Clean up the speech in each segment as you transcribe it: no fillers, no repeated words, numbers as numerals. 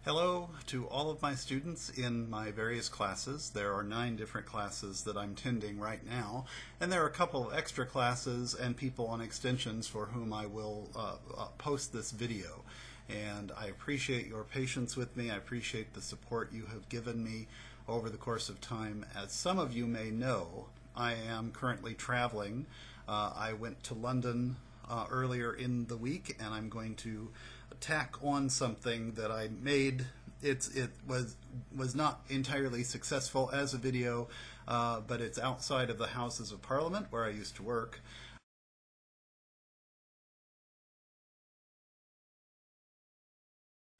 Hello to all of my students in my various classes. There are 9 different classes that I'm tending right now, and there are a couple of extra classes and people on extensions for whom I will post this video. And I appreciate your patience with me. I appreciate the support you have given me over the course of time. As some of you may know, I am currently traveling. I went to London earlier in the week, and I'm going to tack on something that I made. It was not entirely successful as a video, but it's outside of the Houses of Parliament where I used to work.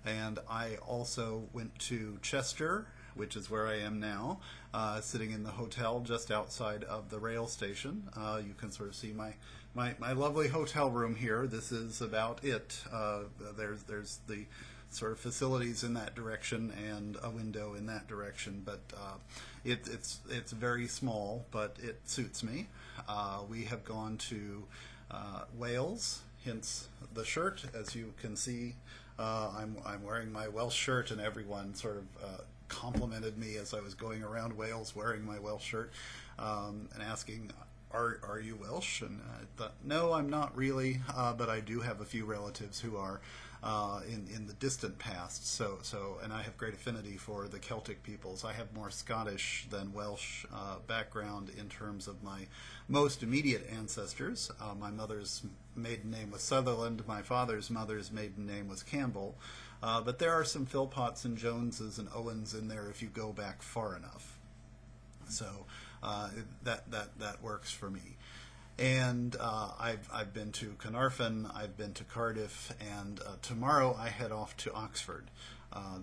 And I also went to Chester, which is where I am now, sitting in the hotel just outside of the rail station. You can sort of see my lovely hotel room here. This is about it. There's the sort of facilities in that direction and a window in that direction, but it's very small, but it suits me. We have gone to Wales, hence the shirt. As you can see, I'm wearing my Welsh shirt, and everyone sort of complimented me as I was going around Wales wearing my Welsh shirt, and asking, are you Welsh? And I thought, no, I'm not really, but I do have a few relatives who are in the distant past. So and I have great affinity for the Celtic peoples. I have more Scottish than Welsh background in terms of my most immediate ancestors. My mother's maiden name was Sutherland. My father's mother's maiden name was Campbell. But there are some Philpotts and Joneses and Owens in there if you go back far enough. So that works for me. And I've been to Carnarvon, I've been to Cardiff, and tomorrow I head off to Oxford.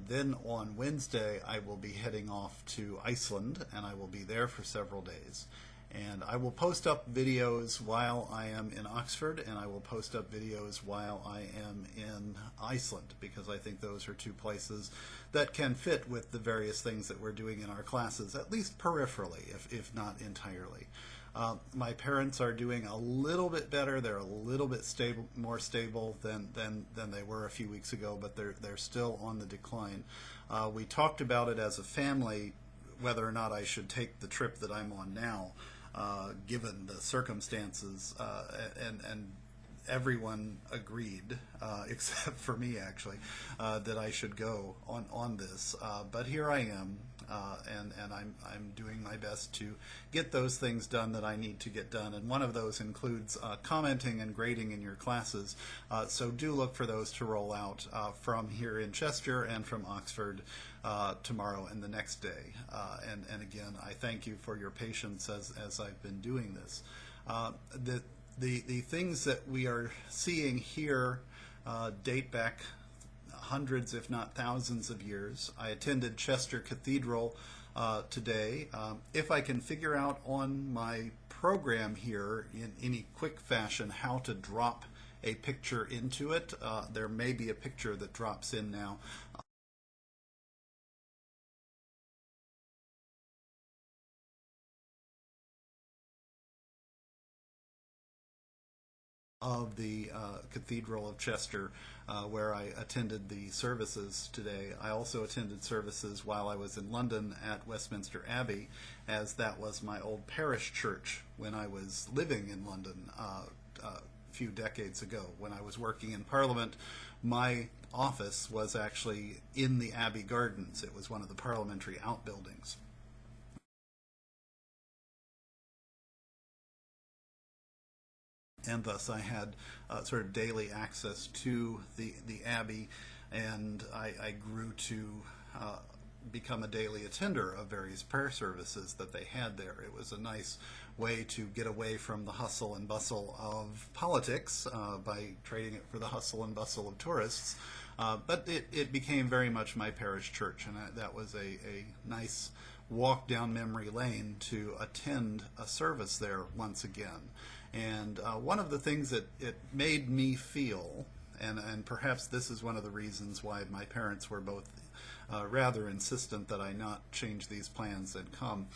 Then on Wednesday I will be heading off to Iceland, and I will be there for several days. And I will post up videos while I am in Oxford, and I will post up videos while I am in Iceland, because I think those are two places that can fit with the various things that we're doing in our classes, at least peripherally, if not entirely. My parents are doing a little bit better. They're a little bit more stable than they were a few weeks ago, but they're still on the decline. We talked about it as a family, whether or not I should take the trip that I'm on now, given the circumstances, and everyone agreed, except for me actually, that I should go on this. But here I am, and I'm doing my best to get those things done that I need to get done. And one of those includes commenting and grading in your classes. So do look for those to roll out from here in Chester and from Oxford tomorrow and the next day. And again, I thank you for your patience as I've been doing this. The things that we are seeing here date back hundreds, if not thousands of years. I attended Chester Cathedral today. If I can figure out on my program here in any quick fashion how to drop a picture into it, there may be a picture that drops in now. Of the Cathedral of Chester, where I attended the services today. I also attended services while I was in London at Westminster Abbey, as that was my old parish church when I was living in London a few decades ago. When I was working in Parliament, my office was actually in the Abbey Gardens. It was one of the parliamentary outbuildings. And thus I had sort of daily access to the Abbey, and I grew to become a daily attender of various prayer services that they had there. It was a nice way to get away from the hustle and bustle of politics by trading it for the hustle and bustle of tourists. But it became very much my parish church, and that was a nice walk down memory lane to attend a service there once again. And one of the things that it made me feel, and perhaps this is one of the reasons why my parents were both rather insistent that I not change these plans and come,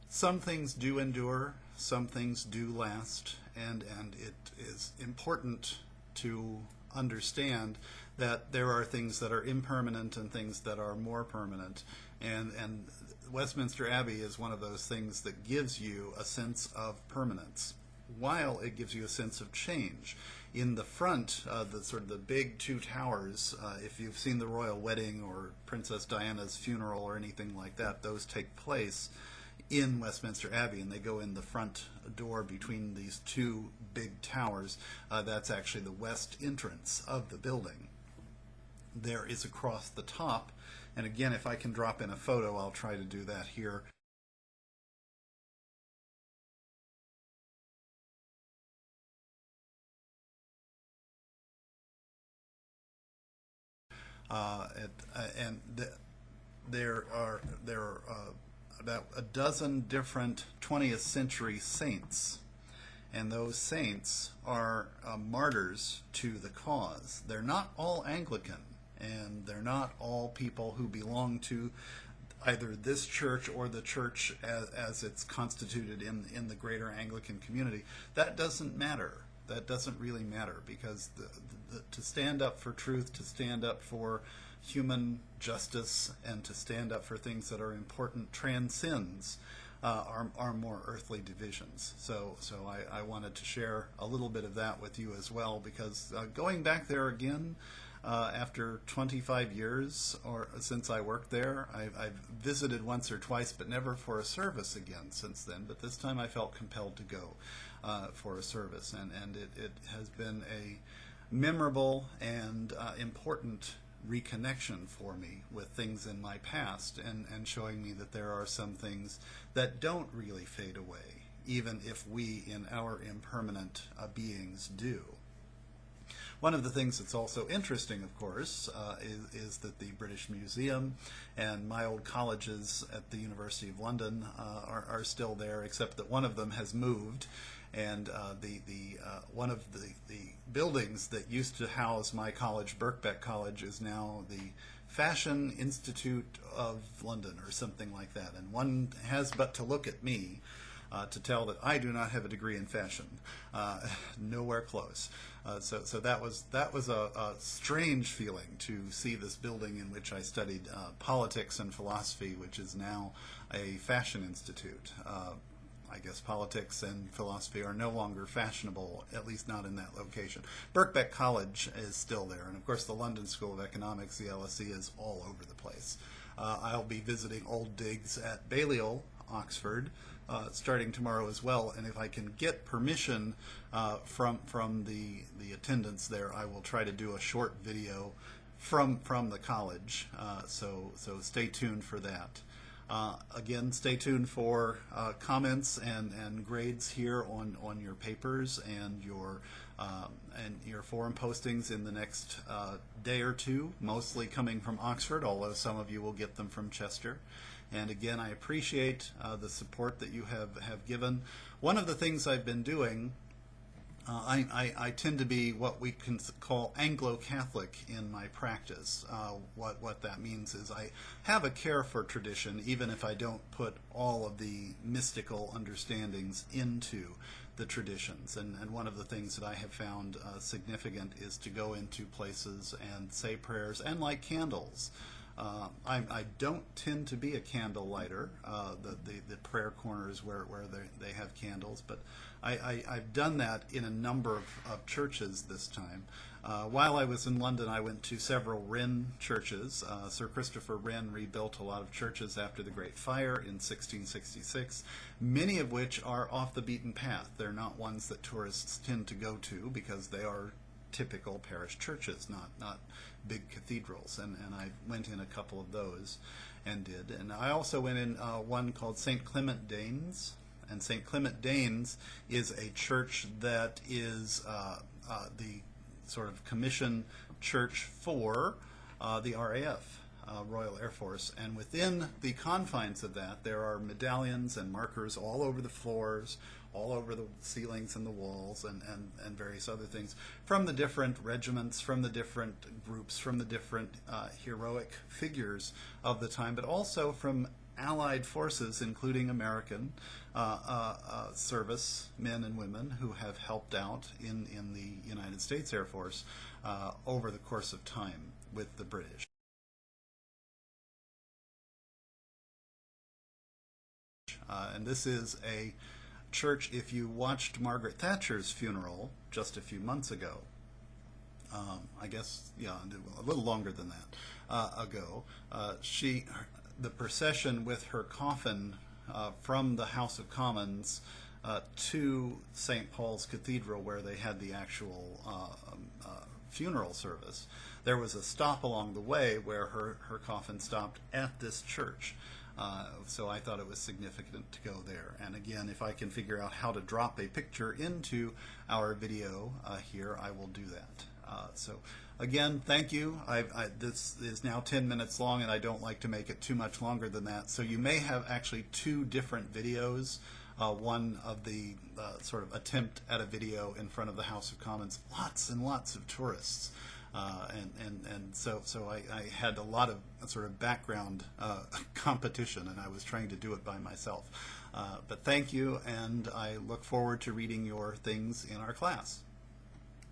some things do endure, some things do last, and it is important to understand that there are things that are impermanent and things that are more permanent. And Westminster Abbey is one of those things that gives you a sense of permanence, while it gives you a sense of change. In the front, the sort of the big two towers, if you've seen the royal wedding or Princess Diana's funeral or anything like that, those take place in Westminster Abbey, and they go in the front door between these two big towers. That's actually the west entrance of the building. There is across the top, and again, if I can drop in a photo, I'll try to do that here. There are about a dozen different 20th century saints, and those saints are martyrs to the cause. They're not all Anglican, and they're not all people who belong to either this church or the church as it's constituted in the greater Anglican community. That doesn't matter. That doesn't really matter, because to stand up for truth, to stand up for human justice, and to stand up for things that are important transcends our more earthly divisions. So I wanted to share a little bit of that with you as well, because going back there again, after 25 years or since I worked there, I've visited once or twice, but never for a service again since then. But this time I felt compelled to go for a service, and it has been a memorable and important reconnection for me with things in my past, and showing me that there are some things that don't really fade away, even if we in our impermanent beings do. One of the things that's also interesting, of course, is that the British Museum and my old colleges at the University of London are still there, except that one of them has moved, and one of the buildings that used to house my college, Birkbeck College, is now the Fashion Institute of London or something like that. And one has but to look at me to tell that I do not have a degree in fashion, nowhere close. So that was a strange feeling to see this building in which I studied politics and philosophy, which is now a fashion institute. I guess politics and philosophy are no longer fashionable, at least not in that location. Birkbeck College is still there, and of course the London School of Economics, the LSE, is all over the place. I'll be visiting old digs at Balliol, Oxford, starting tomorrow as well, and if I can get permission from the attendants there, I will try to do a short video from the college, so stay tuned for that. Again, stay tuned for comments and grades here on your papers and your forum postings in the next day or two, mostly coming from Oxford, although some of you will get them from Chester. And again, I appreciate the support that you have given. One of the things I've been doing, I tend to be what we can call Anglo-Catholic in my practice. What that means is I have a care for tradition, even if I don't put all of the mystical understandings into the traditions. And one of the things that I have found significant is to go into places and say prayers and light candles. I don't tend to be a candle lighter, the prayer corners where they have candles, but I've done that in a number of churches this time. While I was in London, I went to several Wren churches. Sir Christopher Wren rebuilt a lot of churches after the Great Fire in 1666, many of which are off the beaten path. They're not ones that tourists tend to go to because they are typical parish churches, not big cathedrals, and I went in a couple of those and did. And I also went in one called St. Clement Danes, and St. Clement Danes is a church that is the sort of commission church for the RAF, Royal Air Force, and within the confines of that there are medallions and markers all over the floors, all over the ceilings and the walls, and various other things from the different regiments, from the different groups, from the different heroic figures of the time, but also from Allied forces, including American service men and women who have helped out in the United States Air Force over the course of time with the British. And this is a church, if you watched Margaret Thatcher's funeral just a few months ago, I guess, yeah, a little longer than that ago, the procession with her coffin from the House of Commons to St. Paul's Cathedral, where they had the actual funeral service, there was a stop along the way where her coffin stopped at this church. So I thought it was significant to go there. And again, if I can figure out how to drop a picture into our video here, I will do that. So again, thank you. This is now 10 minutes long, and I don't like to make it too much longer than that. So you may have actually two different videos. One of the sort of attempt at a video in front of the House of Commons, lots and lots of tourists. So I had a lot of sort of background competition, and I was trying to do it by myself. But thank you, and I look forward to reading your things in our class.